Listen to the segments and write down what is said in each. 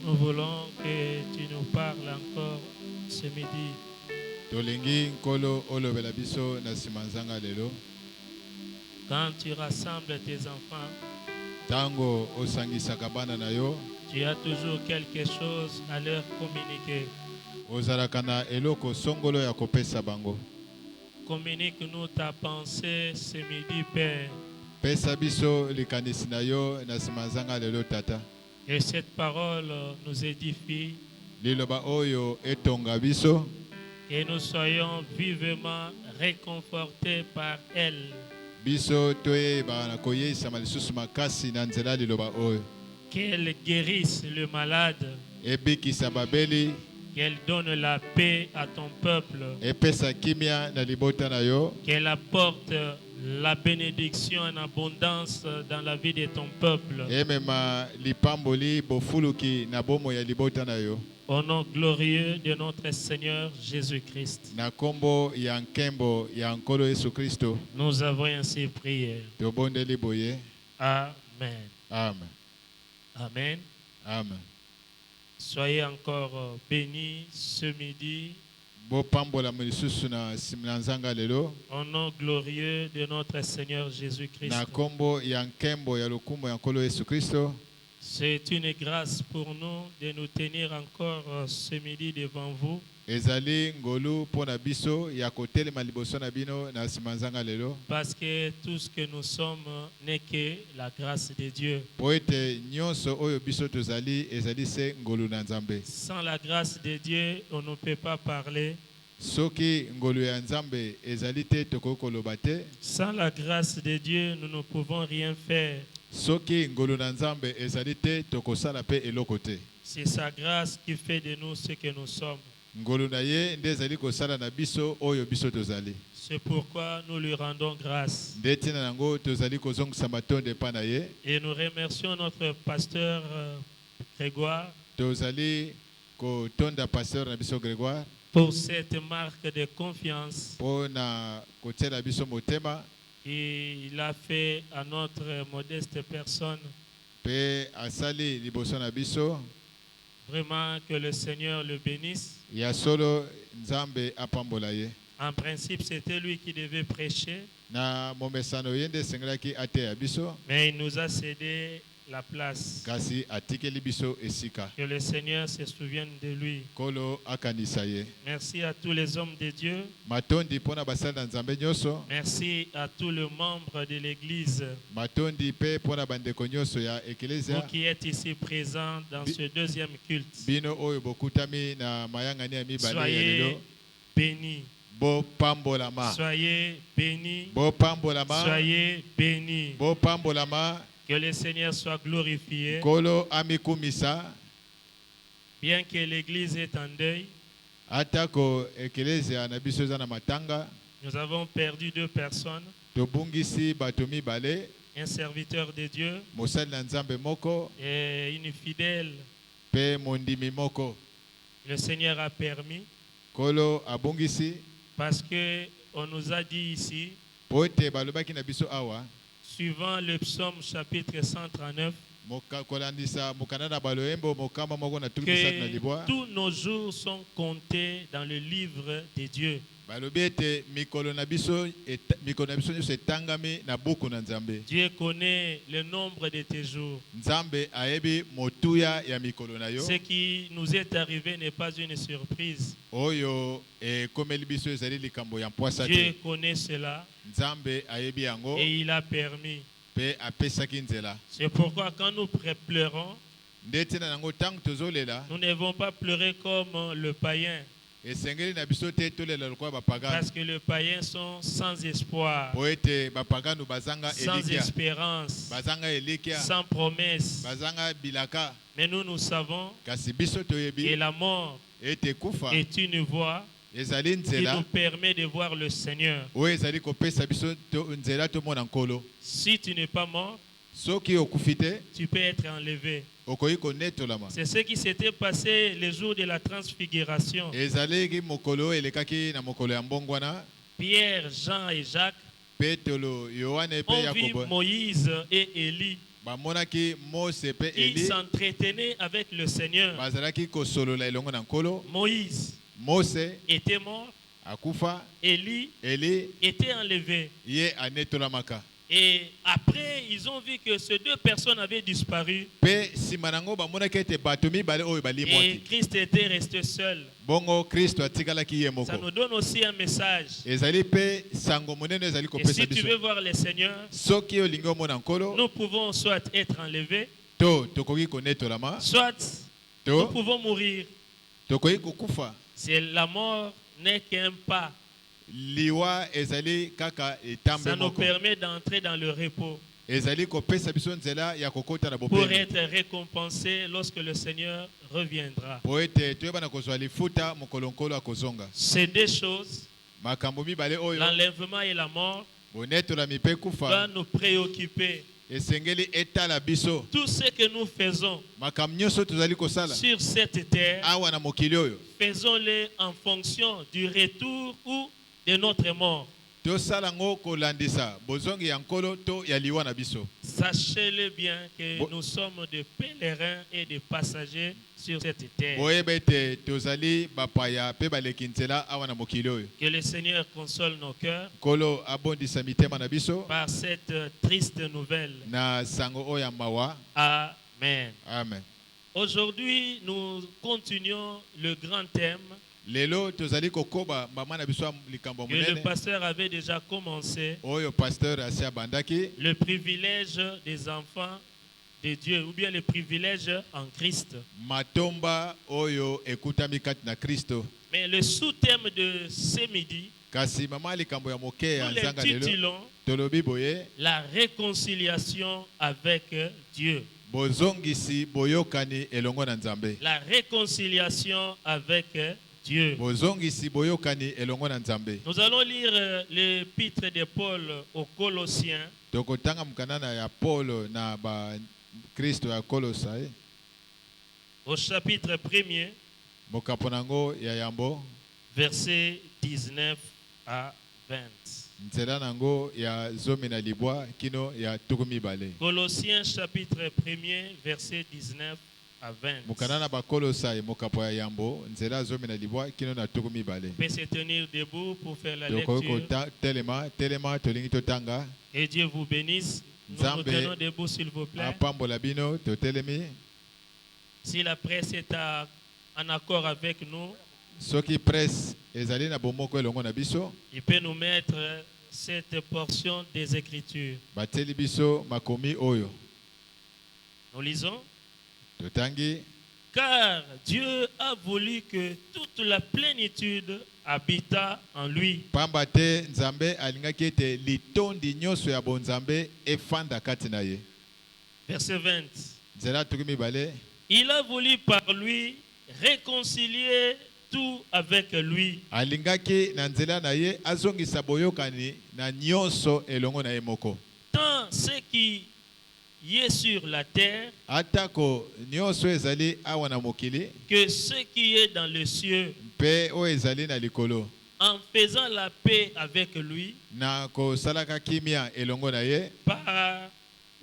Nous voulons que tu nous parles encore ce midi. Quand tu rassembles tes enfants, tu as toujours quelque chose à leur communiquer. Communique-nous ta pensée ce midi, Père. Et cette parole nous édifie. Et nous soyons vivement réconfortés par elle. Qu'elle guérisse le malade. Qu'elle donne la paix à ton peuple. Qu'elle apporte la bénédiction en abondance dans la vie de ton peuple. Au nom glorieux de notre Seigneur Jésus-Christ. Nous avons ainsi prié. Amen. Amen. Amen. Amen. Soyez encore bénis ce midi. Au nom glorieux de notre Seigneur Jésus-Christ. C'est une grâce pour nous de nous tenir encore ce midi devant vous. Parce que tout ce que nous sommes n'est que la grâce de Dieu. Sans la grâce de Dieu, on ne peut pas parler. Sans la grâce de Dieu, nous ne pouvons rien faire. C'est sa grâce qui fait de nous ce que nous sommes. C'est pourquoi nous lui rendons grâce. Et nous remercions notre pasteur Grégoire pour cette marque de confiance. Il a fait à notre modeste personne. Vraiment que le Seigneur le bénisse. En principe, c'était lui qui devait prêcher. Mais il nous a cédé la place. Que le Seigneur se souvienne de lui. Merci à tous les hommes de Dieu. Merci à tous les membres de l'Église. Vous qui êtes ici présents dans ce deuxième culte. Soyez bénis. Soyez bénis. Soyez bénis. Que le Seigneur soit glorifié. Bien que l'Église est en deuil, nous avons perdu 2 personnes. Un serviteur de Dieu et une fidèle. Le Seigneur a permis. Parce qu'on nous a dit ici, suivant le psaume chapitre 139, que tous nos jours sont comptés dans le livre de Dieu. Dieu connaît le nombre de tes jours. Ce qui nous est arrivé n'est pas une surprise. Dieu connaît cela et il a permis. C'est pourquoi quand nous pleurons, nous ne devons pas pleurer comme le païen. Parce que les païens sont sans espoir, sans espérance, sans promesse. Mais nous savons que la mort est une voie qui nous permet de voir le Seigneur. Si tu n'es pas mort, tu peux être enlevé. C'est ce qui s'était passé le jour de la transfiguration. Pierre, Jean et Jacques On vit Moïse et Élie. Ils s'entretenaient avec le Seigneur. Moïse était mort. Élie était enlevé. Et après, ils ont vu que ces deux personnes avaient disparu. Et Christ était resté seul. Ça nous donne aussi un message. Et si tu veux voir le Seigneur, nous pouvons soit être enlevés, soit nous pouvons mourir. C'est la mort n'est qu'un pas. Ça nous permet d'entrer dans le repos pour être récompensé lorsque le Seigneur reviendra. Ces deux choses, l'enlèvement et la mort, doivent nous préoccuper. Tout ce que nous faisons sur cette terre, faisons-le en fonction du retour ou de notre mort. Sachez-le bien que nous sommes des pèlerins et des passagers sur cette terre. Que le Seigneur console nos cœurs par cette triste nouvelle. Amen. Amen. Aujourd'hui, nous continuons le grand thème que le pasteur avait déjà commencé, le privilège des enfants de Dieu, ou bien le privilège en Christ. Mais le sous-thème de ce midi, nous l'intitulons la réconciliation avec Dieu. La réconciliation avec Dieu. Nous allons lire l'épître de Paul aux Colossiens. Au chapitre 1er, versets 19 à 20. Colossiens chapitre 1er, verset 19 à 20. Peut se tenir debout pour faire la lecture. Et Dieu vous bénisse. Nous nous tenons debout, s'il vous plaît. Si la presse est en accord avec nous, il peut nous mettre cette portion des Écritures. Nous lisons. Car Dieu a voulu que toute la plénitude habita en lui. Verset 20. Il a voulu par lui réconcilier tout avec lui. Tant ce qui est sur la terre que ce qui est dans le cieux, en faisant la paix avec lui par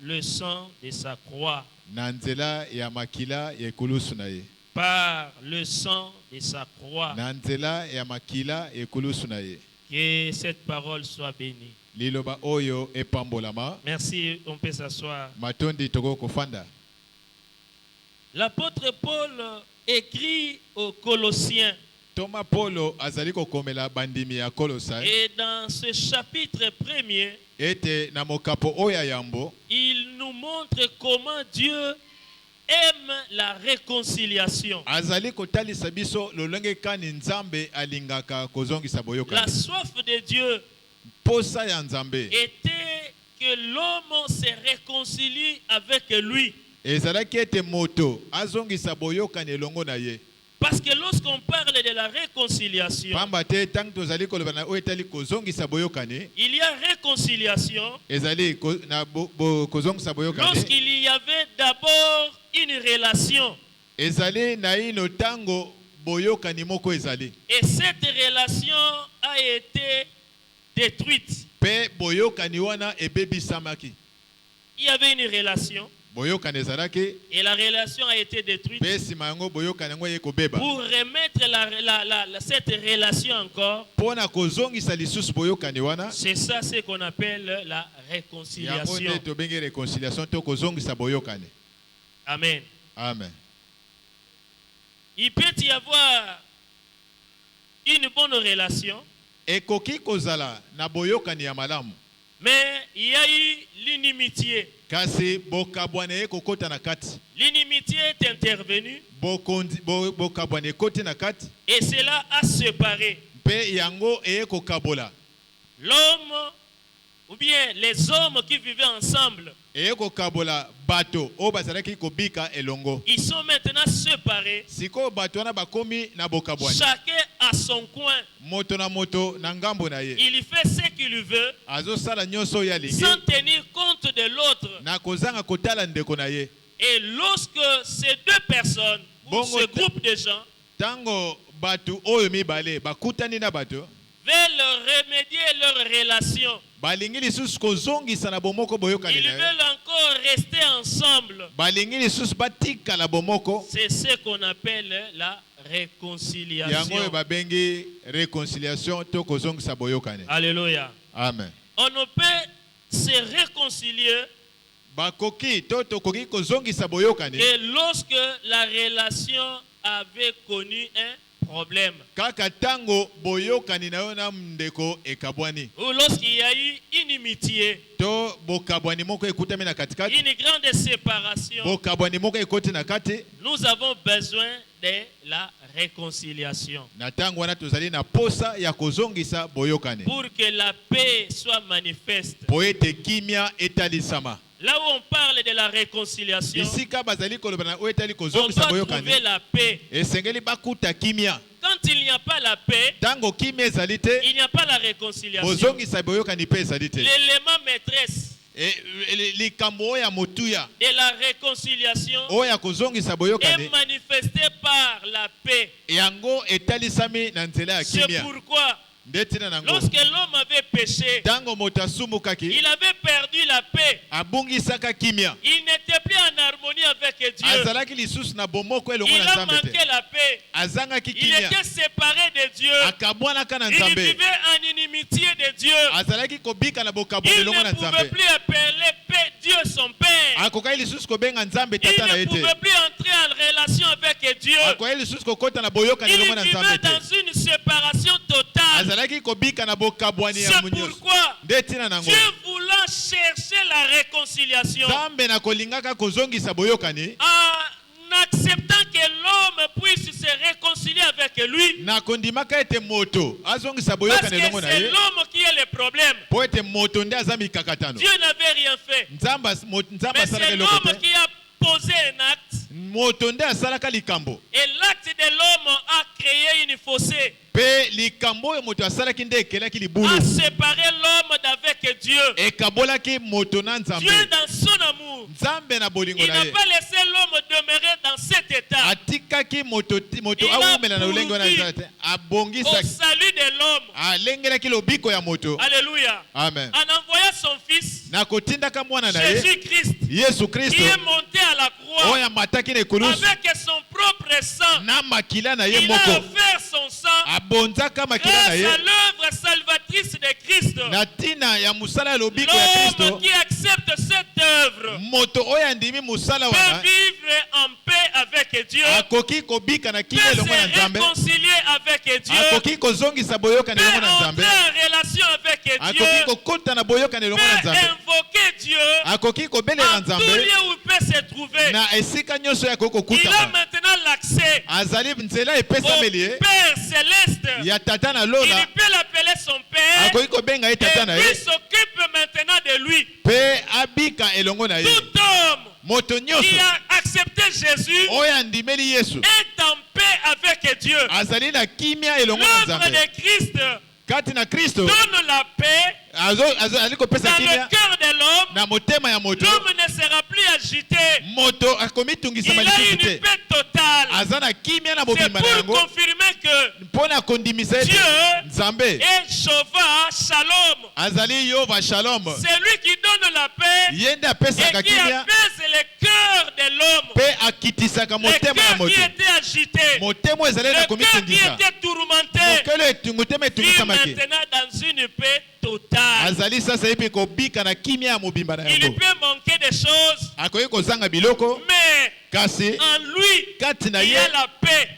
le sang de sa croix. Par le sang de sa croix. Que cette parole soit bénie. Merci, on peut s'asseoir. L'apôtre Paul écrit aux Colossiens. Et dans ce chapitre 1er, il nous montre comment Dieu aime la réconciliation. La soif de Dieu était que l'homme se réconcilie avec lui. Parce que lorsqu'on parle de la réconciliation, il y a réconciliation lorsqu'il y avait d'abord une relation. Et cette relation a été détruite. Pe boyokani wana ebebisamaki. Il y avait une relation. Et la relation a été détruite. Pour remettre cette relation encore, c'est ça ce qu'on appelle la réconciliation. Amen. Amen. Il peut y avoir une bonne relation. Mais il y a eu l'inimitié. L'inimitié est intervenue. Et cela a séparé l'homme ou bien les hommes qui vivaient ensemble. Ils sont maintenant séparés. Chacun à son coin. Il fait ce qu'il veut sans tenir compte de l'autre. Et lorsque ces deux personnes ou ce groupe de gens veulent remédier leur relation, ils veulent encore rester ensemble. C'est ce qu'on appelle la réconciliation. Alléluia. Amen. On ne peut se réconcilier que lorsque la relation avait connu un problème. Ou lorsqu'il y a eu inimitié, une grande séparation, nous avons besoin de la réconciliation. Pour que la paix soit manifeste. Là où on parle de la réconciliation, on doit trouver la paix. Quand il n'y a pas la paix, il n'y a pas la réconciiliation. L'élément maîtresse de la réconciliation est manifesté par la paix. C'est pourquoi lorsque l'homme avait péché, il avait perdu la paix. Il n'était plus en harmonie avec Dieu. Il a manqué la paix. Il était séparé de Dieu. Il vivait en inimitié de Dieu. Il ne pouvait plus appeler Dieu son Père. Il ne pouvait plus entrer en relation avec Dieu. Il vivait dans une séparation totale. C'est pourquoi Dieu voulant chercher la réconciliation, en acceptant que l'homme puisse se réconcilier avec lui, parce que c'est l'homme qui est le problème. Dieu n'avait rien fait, mais c'est l'homme qui a posé un acte, et l'acte de l'homme a créé une fossé, a séparé l'homme d'avec Dieu. Dieu dans son amour, il n'a pas laissé l'homme demeurer dans cet état. Il a pourvu au salut de l'homme. Alléluia. Amen. En envoyant son fils Jésus-Christ, qui est monté à la croix avec son propre sang, il a offert son sang grâce à l'œuvre salvatrice de Christ. L'homme qui accepte cette œuvre peut vivre en paix avec Dieu, peut se réconcilier avec Dieu, peut entrer en relation avec Dieu, peut invoquer Dieu en tout lieu où il peut se trouver. Il a maintenant l'accès au Père Céleste. Il peut l'appeler son Père, et lui s'occupe maintenant de lui. Tout homme qui a accepté Jésus est en paix avec Dieu. L'œuvre de Christ donne la paix dans le cœur de l'homme. L'homme ne sera plus agité. Il a une paix totale. C'est pour confirmer que Dieu est Jéhovah Shalom. C'est lui qui donne la paix et qui apaise les cœurs de l'homme. Les cœurs qui étaient agités, les cœurs qui étaient tourmentés, vivent maintenant dans une paix totale. Il peut manquer des choses, mais en lui, il y a la paix.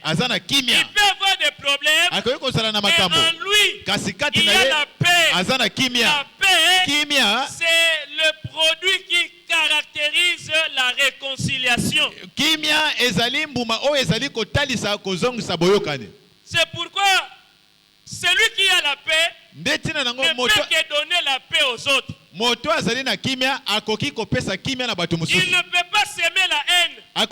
Il peut avoir des problèmes, mais en lui, il y a la paix. La paix, c'est le produit qui caractérise la réconciliation. C'est pourquoi celui qui a la paix ne peut que donner la paix aux autres. Il ne peut pas s'aimer la haine. Il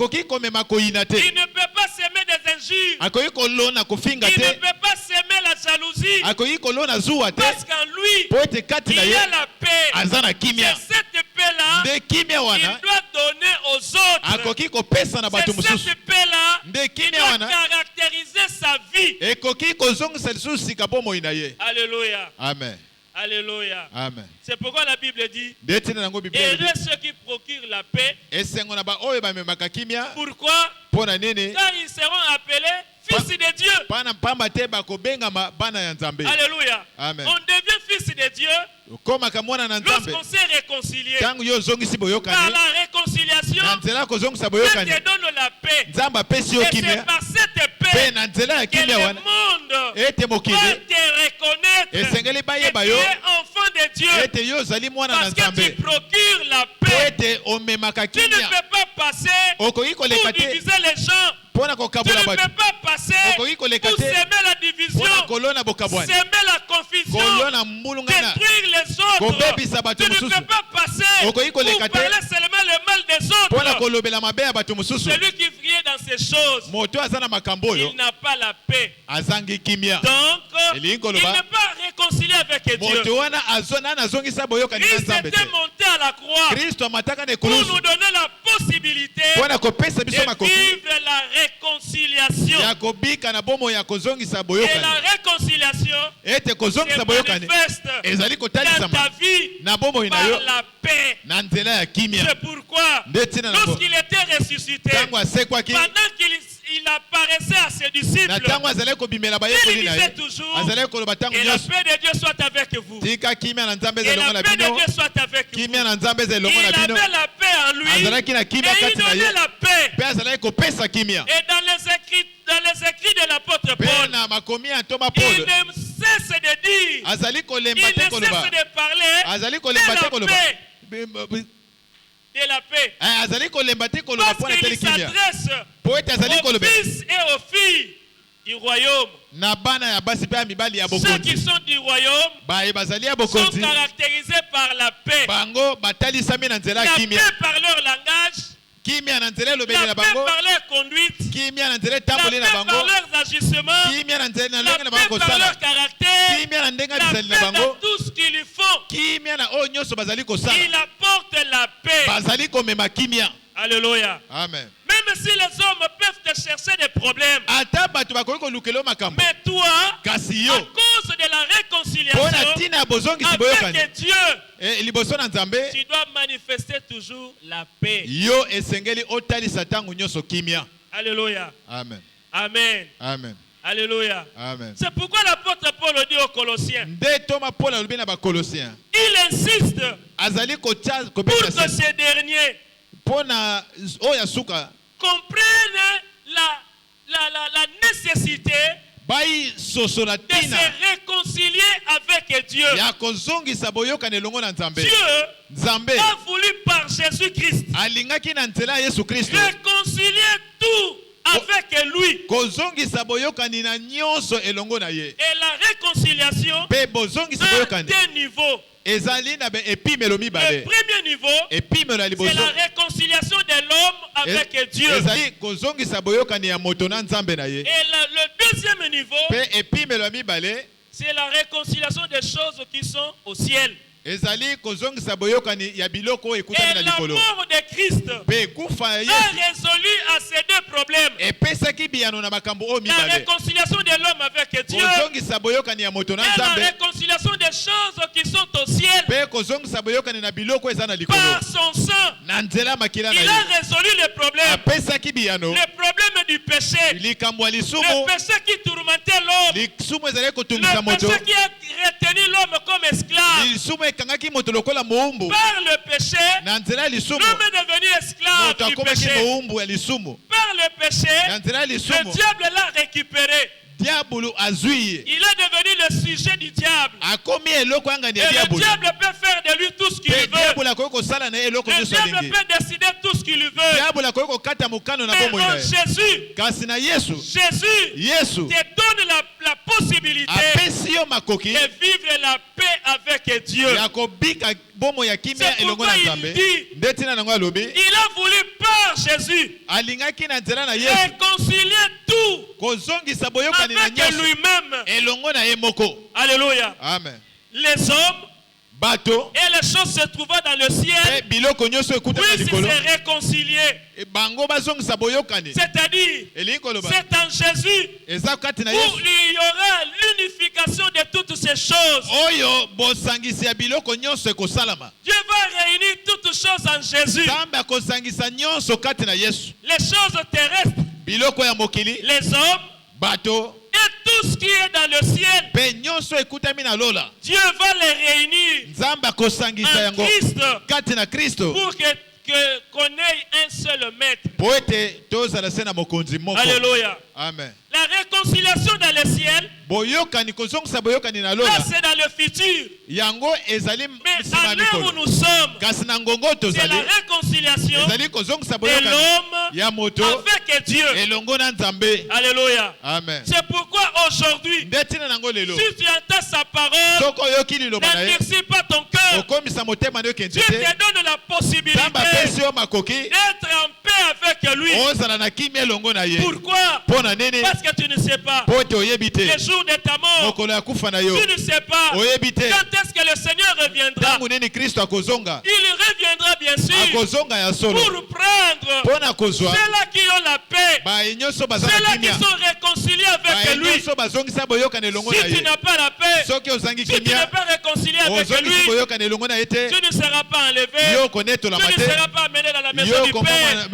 ne peut pas s'aimer des injures. Il ne peut pas s'aimer la jalousie. Parce qu'en lui, il y a la paix. C'est cette paix-là qu'il doit donner aux autres. C'est cette paix-là qui doit caractériser sa vie. Alléluia. Amen. Alléluia. Amen. C'est pourquoi la Bible dit heureux ceux qui procurent la paix. Pourquoi? Car ils seront appelés fils de Dieu. Alléluia. Amen. On devient fils de Dieu lorsqu'on s'est réconcilié. Par la réconciliation, Dieu te donne la paix. Et c'est par cette paix que le monde va te reconnaître que tu es enfant de Dieu. Parce que tu procures la paix. Tu ne peux pas passer pour diviser les gens. Tu ne peux pas passer pour s'aimer la division, s'aimer la confusion, détruire les autres. Tu ne peux pas passer pour parler seulement le mal des autres. Celui qui vit dans ces choses, il n'a pas la paix. Donc, il n'est pas réconcilié avec Dieu. Christ était monté à la croix pour nous donner la possibilité de vivre la réconciliation. Et la réconciliation se manifeste dans ta vie par la paix. C'est pourquoi lorsqu'il était ressuscité, pendant qu'il apparaissait à ses disciples, il disait toujours que la paix de Dieu soit avec vous. Et la paix de Dieu soit avec vous. Il avait la paix en lui et il donnait la paix. Et dans les écrits de l'apôtre Paul, il ne cesse de dire, il ne cesse de parler de la paix. Parce qu'il s'adresse aux fils et aux filles du royaume. Ceux qui sont du royaume sont caractérisés par la paix. La paix par leur langage, la paix par leur conduite, la paix par leurs agissements, la paix par leur caractère, la paix dans tout ce qu'ils font. Il apporte la paix. Alléluia. Amen. Même si les hommes peuvent te chercher des problèmes, mais toi, à cause de la réconciliation avec Dieu, tu dois manifester toujours la paix. Alléluia. Amen. Amen. Amen. Alléluia. Amen. C'est pourquoi l'apôtre Paul dit aux Colossiens, il insiste pour que ces derniers comprennent la nécessité de se réconcilier avec Dieu. Dieu a voulu par Jésus-Christ réconcilier tout avec lui. Et la réconciliation a deux niveaux. Le premier niveau, c'est la réconciliation de l'homme avec Dieu. Et le deuxième niveau, c'est la réconciliation des choses qui sont au ciel. Et la mort de Christ a résolu à ces deux problèmes. La réconciliation de l'homme avec Dieu et la réconciliation des choses qui sont au ciel. Par son sang, il a résolu le problème. Le problème du péché. Le péché qui tourmentait l'homme. Le péché qui a retenu l'homme comme esclave. Par le péché, l'homme est devenu esclave du péché. Par le péché, le diable l'a récupéré. Il est devenu le sujet du diable. Et le diable peut faire de lui tout ce qu'il veut. Le diable peut décider tout ce qu'il veut. Mais en Jésus te donne la possibilité de vivre la paix avec Dieu. C'est pourquoi il dit, il a voulu par Jésus réconcilier tout avec lui-même. Alléluia. Amen. Les hommes et les choses se trouvant dans le ciel puissent se réconcilier. C'est-à-dire, c'est en Jésus où il y aura l'unification de toutes ces choses. Dieu va réunir toutes choses en Jésus. Les choses terrestres, les hommes, et tout ce qui est dans le ciel, Dieu va les réunir en Christ pour qu'on ait un seul maître. Alléluia. Amen. La réconciliation dans le ciel, là c'est dans le futur. Mais à l'heure où nous sommes, c'est la réconciliation de l'homme avec Dieu. Alléluia. Amen. C'est pourquoi aujourd'hui, si tu entends sa parole, n'endurcis pas ton cœur. Dieu te donne la possibilité d'être en paix avec lui. Pourquoi? Parce que tu ne sais pas le jour de ta mort. Tu ne sais pas quand est-ce que le Seigneur reviendra. Il reviendra bien sûr pour prendre ceux-là qui ont la paix, ceux-là qui sont réconciliés avec lui. Si tu n'as pas la paix, si tu n'es pas réconcilié avec lui, tu ne seras pas enlevé, tu ne seras pas amené dans la maison du Père.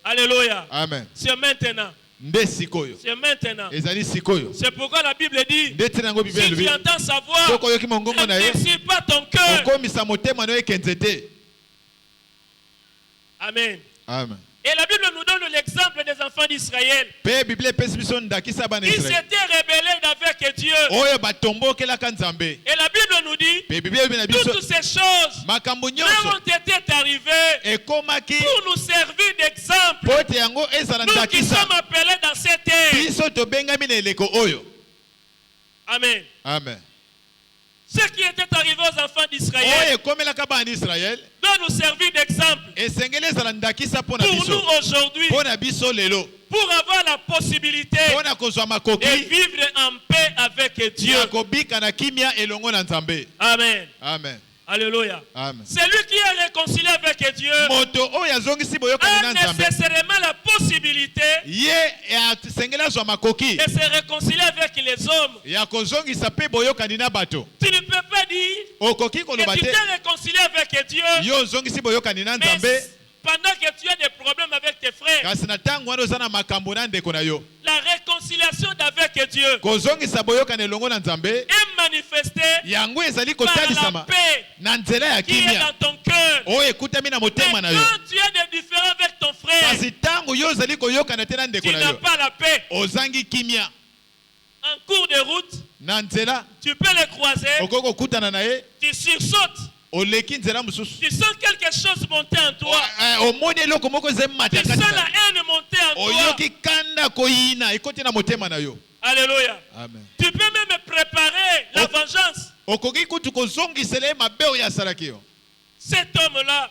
Alléluia. Amen. C'est maintenant. C'est maintenant. C'est pourquoi la Bible dit, si tu entends sa voix, n'endurcis pas ton cœur. Amen. Amen. Et la Bible nous donne l'exemple des enfants d'Israël. Ils s'étaient rebellés avec Dieu. Et la Bible nous dit, toutes ces choses ont été arrivées pour nous servir d'exemple. Nous qui sommes appelés dans cette terre. Amen. Amen. Ce qui était arrivé aux enfants d'Israël doit nous servir d'exemple pour nous aujourd'hui, pour avoir la possibilité de vivre en paix avec Dieu. Amen. Amen. Alléluia. Amen. Celui qui est réconcilié avec Dieu a nécessairement la possibilité de se réconcilier avec les hommes. Tu ne peux pas dire que tu t'es réconcilié avec Dieu, mais pendant que tu as des problèmes avec tes frères. La réconciliation avec Dieu est manifestée par la paix qui est dans ton cœur. Mais quand tu as des différends avec ton frère, tu n'as pas la paix. En cours de route, tu peux le croiser, tu sursautes. Tu sens quelque chose monter en toi. Tu sens la haine monter en toi. Alléluia. Amen. Tu peux même préparer la vengeance. Cet homme-là,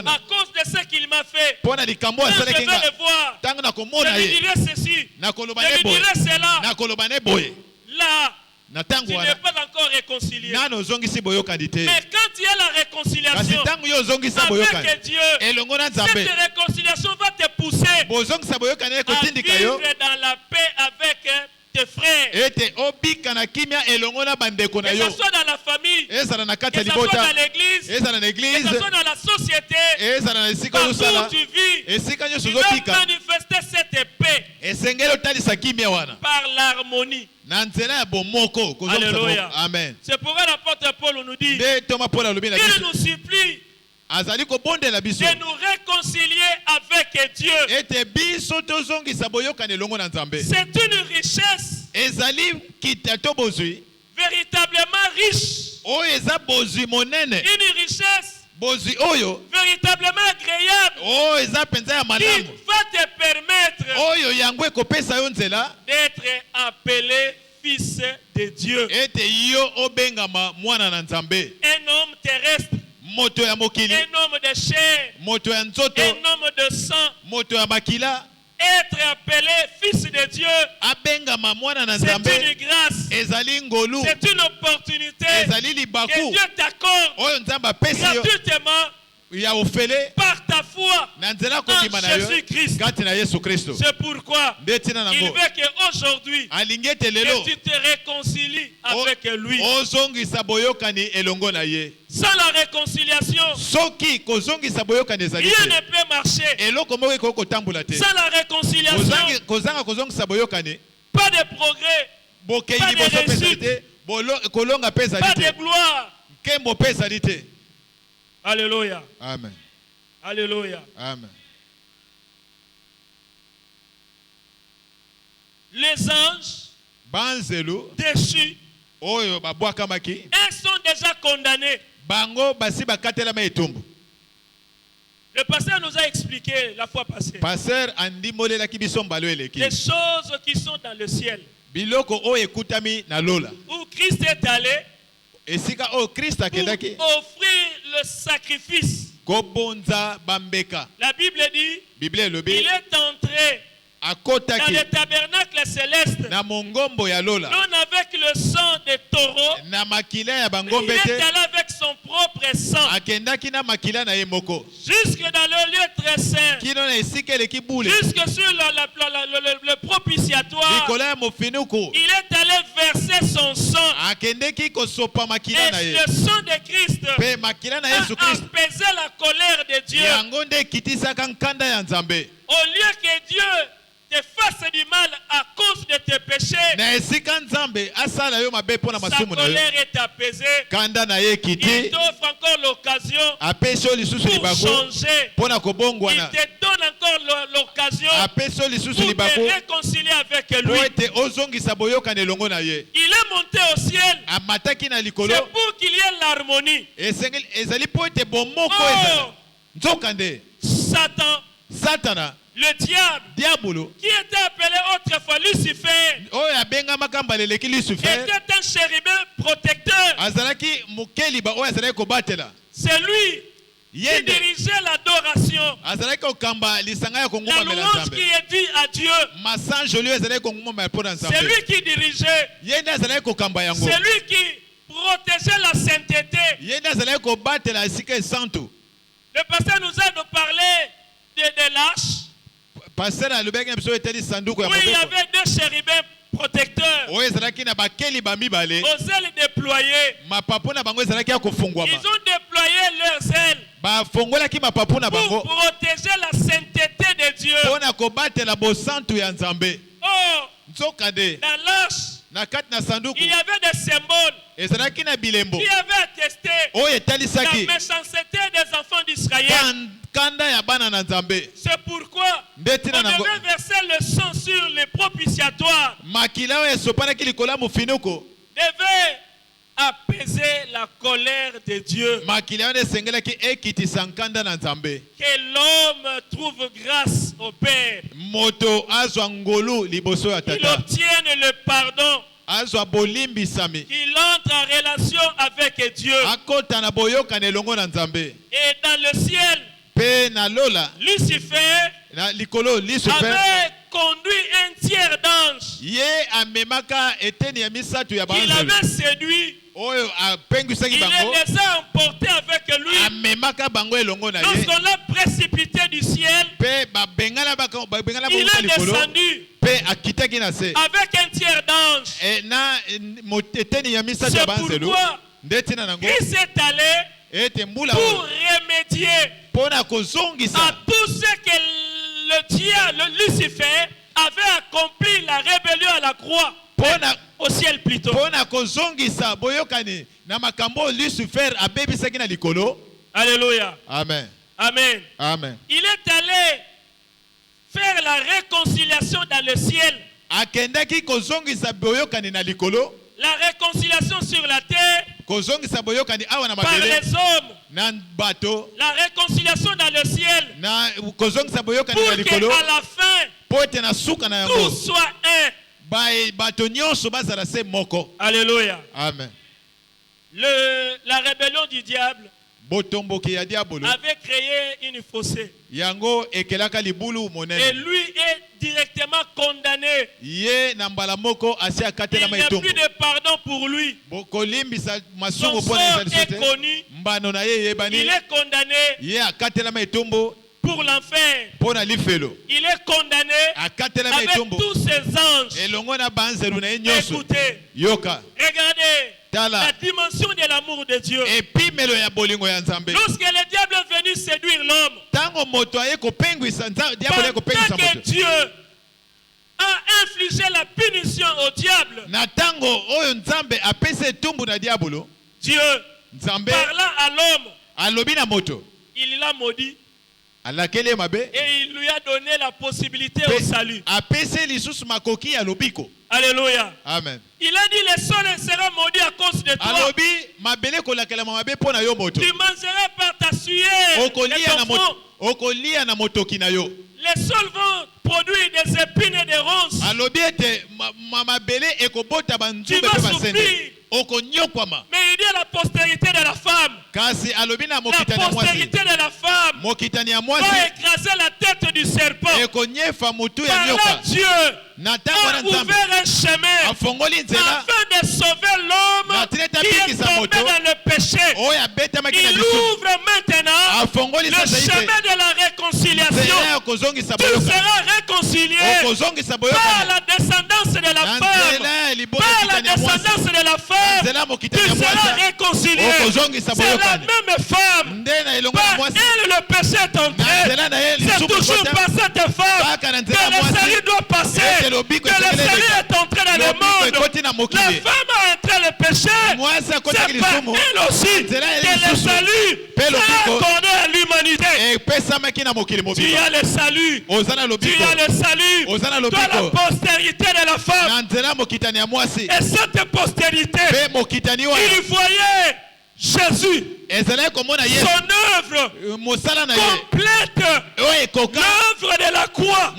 à cause de ce qu'il m'a fait, quand je vais le voir, je lui dirai ceci, je lui dirai cela. Là, tu n'es pas encore réconcilié. Mais quand il y a la réconciliation avec Dieu, cette réconciliation va te pousser à vivre dans la paix avec tes frères. Que ce soit dans la famille, que ce soit dans l'église, que ce soit dans la société, partout où tu vis, tu dois manifester cette paix par l'harmonie. Alléluia. Amen. C'est pourquoi l'apôtre Paul nous dit qu'il nous supplie de nous réconcilier avec Dieu. C'est une richesse véritablement riche. Une richesse véritablement agréable qui va te permettre d'être appelé fils de Dieu. Un homme terrestre, un homme de chair, un homme de sang. Être appelé fils de Dieu, c'est une grâce, c'est une opportunité que Dieu t'accorde gratuitement par ta foi en Jésus-Christ. C'est pourquoi il veut qu'aujourd'hui que tu te réconcilies avec lui. Sans la réconciliation, rien ne peut marcher. Sans la réconciliation, pas de progrès, pas de réussite, pas de gloire. Alléluia. Amen. Alléluia. Amen. Les anges déchus, ils sont déjà condamnés. Le pasteur nous a expliqué la fois passée les choses qui sont dans le ciel. Où Christ est allé pour offrir le sacrifice. La Bible dit il est entré dans le tabernacle céleste, non avec le sang des taureaux, il est allé avec son propre sang jusque dans le lieu très saint, jusque sur le propitiatoire. Il est allé verser son sang, et le sang de Christ a apaisé la colère de Dieu. Au lieu que Dieu te fasse du mal à cause de tes péchés, sa colère est apaisée. Il t'offre encore l'occasion pour changer. Il te donne encore l'occasion pour te réconcilier avec lui. Il est monté au ciel. C'est pour qu'il y ait l'harmonie. Satan, le diable, qui était appelé autrefois Lucifer, était un chérubin protecteur. C'est lui qui dirigeait l'adoration, la louange qui est due à Dieu. C'est lui qui dirigeait, c'est lui qui protégeait la sainteté. Le pasteur nous a parlé de l'arche, où il y avait deux chérubins protecteurs aux ailes déployées. Ils ont déployé leurs ailes pour protéger la sainteté de Dieu. Oh, dans l'arche, il y avait des symboles qui avaient attesté la méchanceté des enfants d'Israël. C'est pourquoi on devait verser le sang sur les propitiatoires. Devait apaiser la colère de Dieu. Que l'homme trouve grâce au Père. Qu'il obtienne le pardon. Qu'il entre en relation avec Dieu. Et dans le ciel, Lucifer avait conduit un tiers d'ange qu'il avait séduit, il les a emportés avec lui. Lorsqu'on l'a précipité du ciel, il est descendu avec un tiers d'ange. C'est pourquoi il s'est allé pour remédier à tout ce que le diable, Lucifer, avait accompli la rébellion à la croix. Au ciel plutôt. Alléluia. Amen. Amen. Amen. Il est allé faire la réconciliation dans le ciel. La réconciliation sur la terre par les hommes. La réconciiliation dans le ciel pour qu'à la fin tout soit un. Alléluia. Amen. La rébellion du diable avait créé une fossée. Et lui est directement condamné. Il n'y a plus de pardon pour lui. Son sort est connu. Il est condamné pour l'enfer. Il est condamné avec tous ses anges. Écoutez, regardez la dimension de l'amour de Dieu. Lorsque le diable est venu séduire l'homme, pendant que Dieu a infligé la punition au diable, Dieu, parlant à l'homme, il l'a maudit. Et il lui a donné la possibilité au salut. Alléluia. Amen. Il a dit les sols seront maudits à cause de toi. Tu mangeras par ta sueur et ton front. Les sols vont produire des épines et des ronces. Tu vas souffrir. Mais il dit à la postérité de la femme. La postérité de la femme va écraser la tête du serpent. Par là, Dieu a ouvert un chemin afin de sauver l'homme qui est tombé dans le péché. Il ouvre maintenant le chemin de la réconciliation. Tu seras réconcilié par la descendance de la femme. Par la descendance de la femme, tu seras réconcilié. C'est la même femme. Par elle, le péché est entré. C'est toujours par cette femme que le salut doit passer. Que le salut est entré dans le monde. La femme a entré le péché. C'est par elle aussi que le salut sera accordé à l'humanité. Tu as le salut. Tu as le salut. Tu as la postérité de la femme. Et cette postérité, il voyait Jésus, son œuvre complète, l'œuvre de la croix.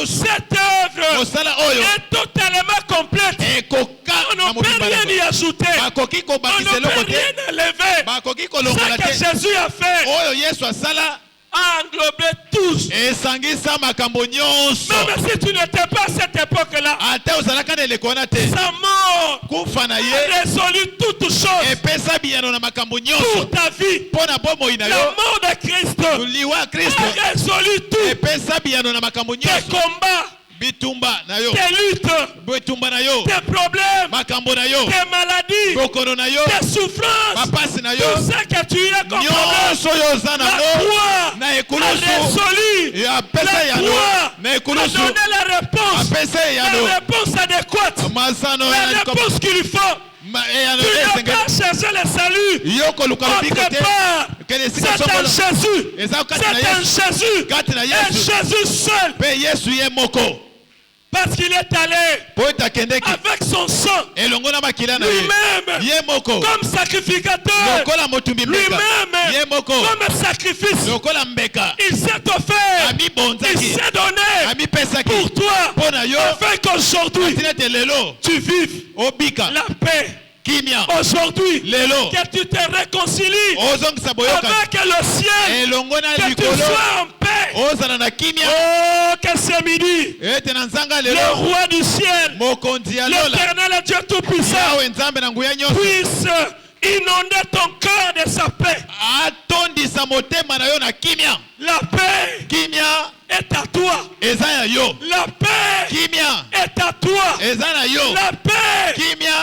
Cette œuvre est totalement complète. On ne peut rien y ajouter. On ne peut rien enlever. Ce que Jésus a fait a englobé tous. Même si tu n'étais pas à cette époque-là, sa mort a résolu toutes choses pour ta vie. La mort de Christ a résolu tout. Tes combats, tes luttes, tes problèmes, tes maladies, tes souffrances, tout ce que tu as comme problème, la croix a résolu. La croix a donné la réponse adéquate, la réponse qu'il lui faut. Tu n'as pas cherché le salut autre part. C'est un Jésus. C'est un Jésus. Un Jésus seul. Parce qu'il est allé avec son sang lui-même comme sacrificateur, lui-même comme sacrifice. Il s'est offert, il s'est donné pour toi, afin qu'aujourd'hui tu vives la paix. Aujourd'hui, que tu te réconcilies avec le ciel, que tu sois en paix Oh, que ce midi, le roi du ciel, l'Éternel Dieu Tout-Puissant, puisse inonder ton cœur de sa paix. La paix est à toi. La paix est à toi. La paix,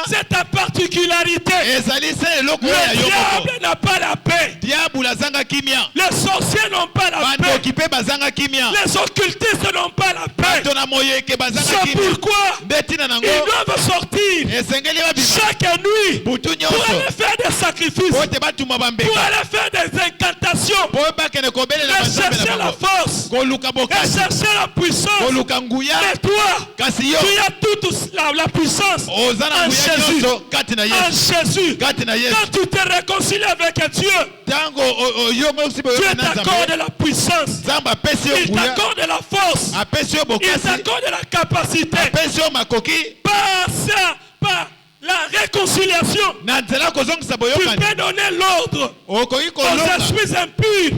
c'est ta particularité. Le diable n'a pas la paix. Les sorciers n'ont pas la paix. Les occultistes n'ont pas la paix. C'est pourquoi ils doivent sortir chaque nuit pour aller faire des sacrifices, pour aller faire des incantations, et chercher la force, et chercher la puissance. Mais toi, tu as toute la puissance en Jésus. En Jésus, quand tu te réconcilies avec Dieu, Dieu t'accorde la puissance, il t'accorde la force, il t'accorde la capacité. Par la réconciliation, tu peux donner l'ordre aux esprits impurs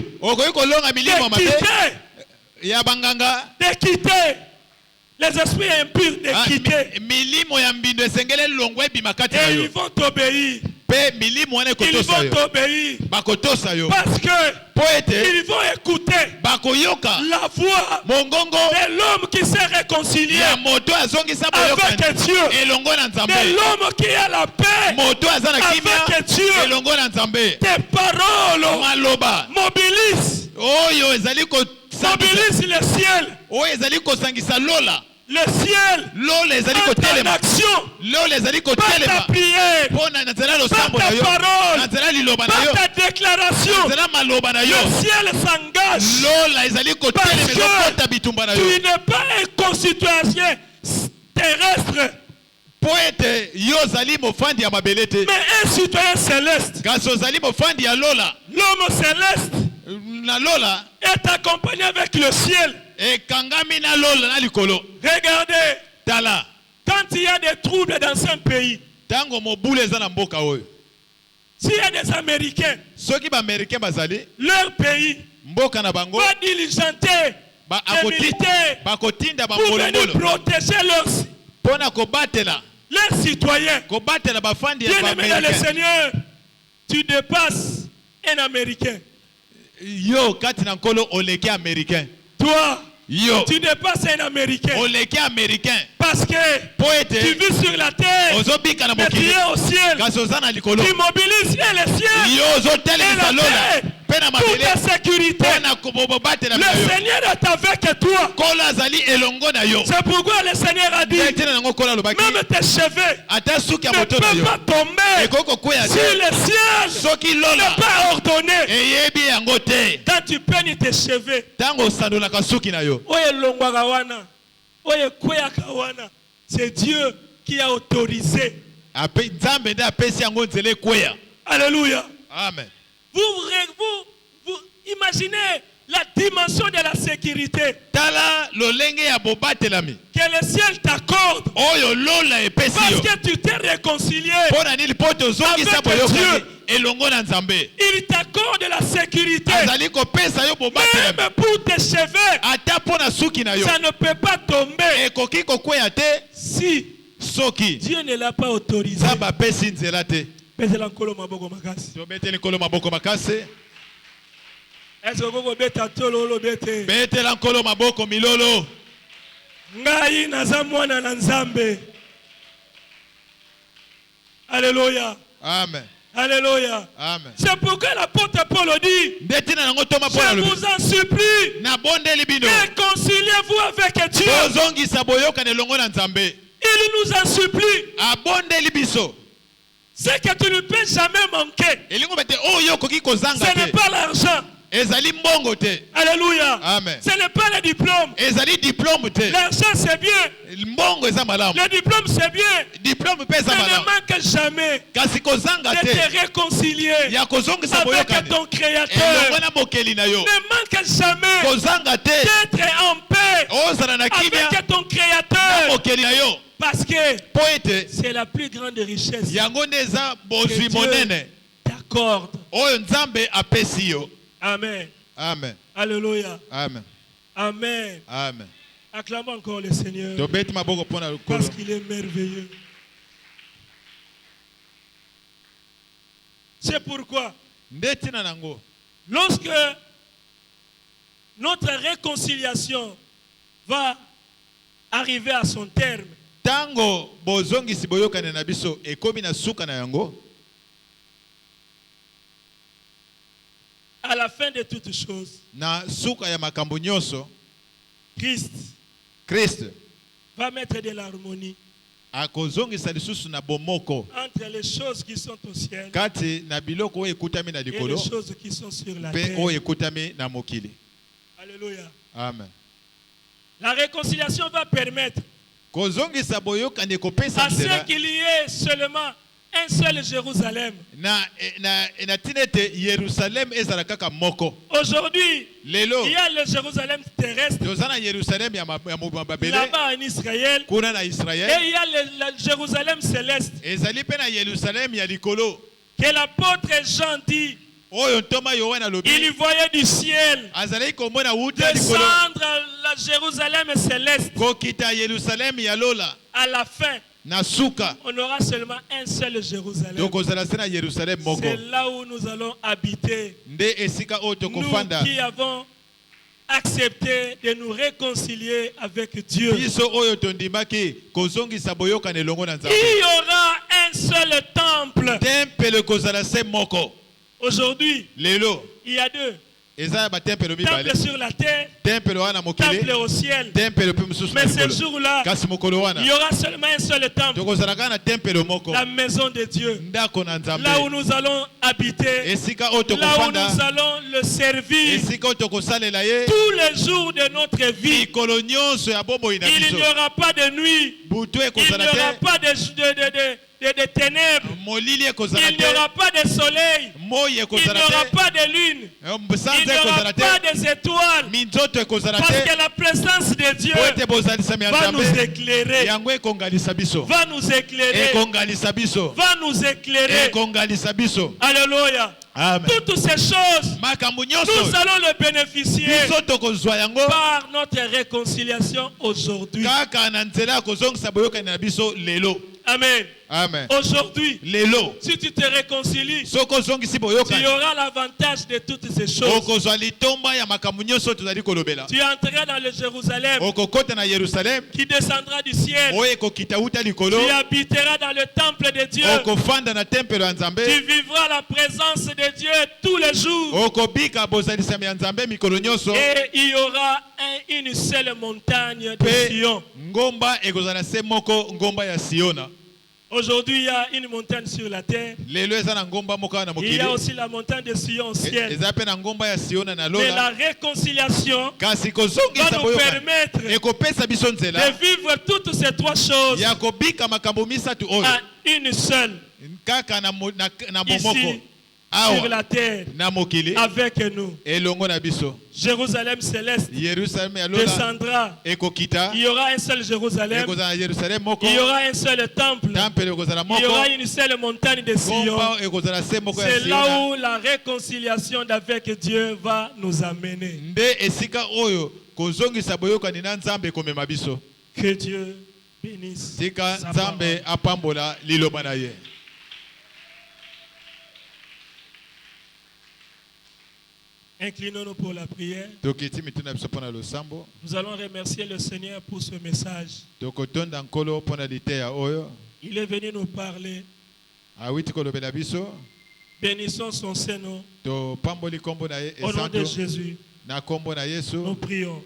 de quitter les esprits impurs, de quitter. Et ils vont t'obéir. Ils vont t'obéir parce que ils vont écouter la voix de l'homme qui s'est réconcilié avec Dieu, de l'homme qui a la paix avec Dieu. Tes paroles mobilisent le ciel. Le ciel est en action par ta prière, par ta parole, par ta déclaration. Le ciel s'engage parce que tu n'es pas un concitoyen terrestre, mais un citoyen céleste. L'homme céleste est accompagné avec le ciel. Regardez, quand il y a des troubles dans un pays, s'il y a des Américains, leur pays va diligenter les militaires pour venir protéger leurs citoyens. Bien-aimé dans le Seigneur, tu dépasses un Américain. Toi, tu dépasses un Américain. Parce que tu vis sur la terre, mais tu es au ciel. Tu mobilises le ciel et la terre pour ta sécurité. Le Seigneur est avec toi. C'est pourquoi le Seigneur a dit, même tes cheveux ne peuvent pas tomber si le ciel n'est pas ordonné. Quand tu peignes tes cheveux, c'est Dieu qui a autorisé. Alléluia. Amen. Vous imaginez la dimension de la sécurité que le ciel t'accorde parce que tu t'es réconcilié avec Dieu. Il t'accorde la sécurité. Même pour tes cheveux, ça ne peut pas tomber si Dieu ne l'a pas autorisé. Est-ce que vous beta tolo bete? Bete lankolo maboko milolo. Ngai naza mwana na Nzambe. Alléluia. Amen. Alléluia. Amen. C'est pourquoi l'apôtre Paul dit, je vous en supplie, réconciliez-vous avec Dieu. Il nous en supplie. C'est que tu ne peux jamais manquer. Ce n'est pas l'argent. Alléluia. Amen. Ce n'est pas le diplôme. L'argent c'est bien. Le diplôme c'est bien. Ça ne manque jamais de te réconcilier avec ton Créateur. Ne manque jamais d'être en paix avec ton Créateur. Parce que c'est la plus grande richesse que Dieu t'accorde. Amen. Amen. Amen. Alléluia. Amen. Amen. Amen. Acclamons encore le Seigneur. Parce qu'il est merveilleux. C'est pourquoi, lorsque notre réconciliation va arriver à son terme, tango bozongisi boyokane na biso ekomi na suka na yango, à la fin de toutes choses, na suka ya makambo nyonso, Christ va mettre de l'harmonie akozongisa lisusu na bomoko entre les choses qui sont au ciel kati na biloko oyo ekutami na likolo et les choses qui sont sur la pe terre. oyo ekutami na mokili. Alléluia. Amen. La réconciliation va permettre kozongisa boyokane kopesa à ce qu'il y ait seulement un seul Jérusalem. Aujourd'hui, il y a le Jérusalem terrestre là-bas en Israël, et il y a le Jérusalem céleste que l'apôtre Jean dit. Il voyait du ciel descendre la Jérusalem céleste. À la fin, on aura seulement un seul Jérusalem. C'est là où nous allons habiter. Nous qui avons accepté de nous réconcilier avec Dieu. Il y aura un seul temple. Aujourd'hui, il y a deux. Temple sur la terre, temple au ciel. Mais ce jour-là, il y aura seulement un seul temple. La maison de Dieu. Là où nous allons habiter. Là où nous allons le servir. Tous les jours de notre vie. Il n'y aura pas de nuit. Il n'y aura pas de ténèbres. Il n'y aura pas de soleil. Il n'y aura pas de lune. Il n'y aura pas des étoiles. Parce que la présence de Dieu va nous éclairer. Va nous éclairer. Va nous éclairer. Alléluia. Amen. Toutes ces choses, nous allons le bénéficier par notre réconciliation aujourd'hui. Amen. Amen. Aujourd'hui, si tu te réconcilies, tu auras l'avantage de toutes ces choses. Tu entreras dans le Jérusalem qui descendra du ciel. Tu habiteras dans le temple de Dieu. Tu vivras la présence de Dieu tous les jours. Et il y aura une seule montagne de Sion. Aujourd'hui, il y a une montagne sur la terre. Il y a aussi la montagne de Sion au ciel. Mais la réconciliation va nous permettre de vivre toutes ces trois choses à une seule. Ici, sur la terre, avec nous. Jérusalem céleste descendra. Il y aura un seul Jérusalem. Il y aura un seul temple. Il y aura une seule montagne de Sion. C'est là où la réconciliation avec Dieu va nous amener. Que Dieu bénisse sa parole. Inclinons-nous pour la prière. Nous allons remercier le Seigneur pour ce message. Il est venu nous parler. Bénissons son Saint-Nom. Au nom de Jésus, nous prions.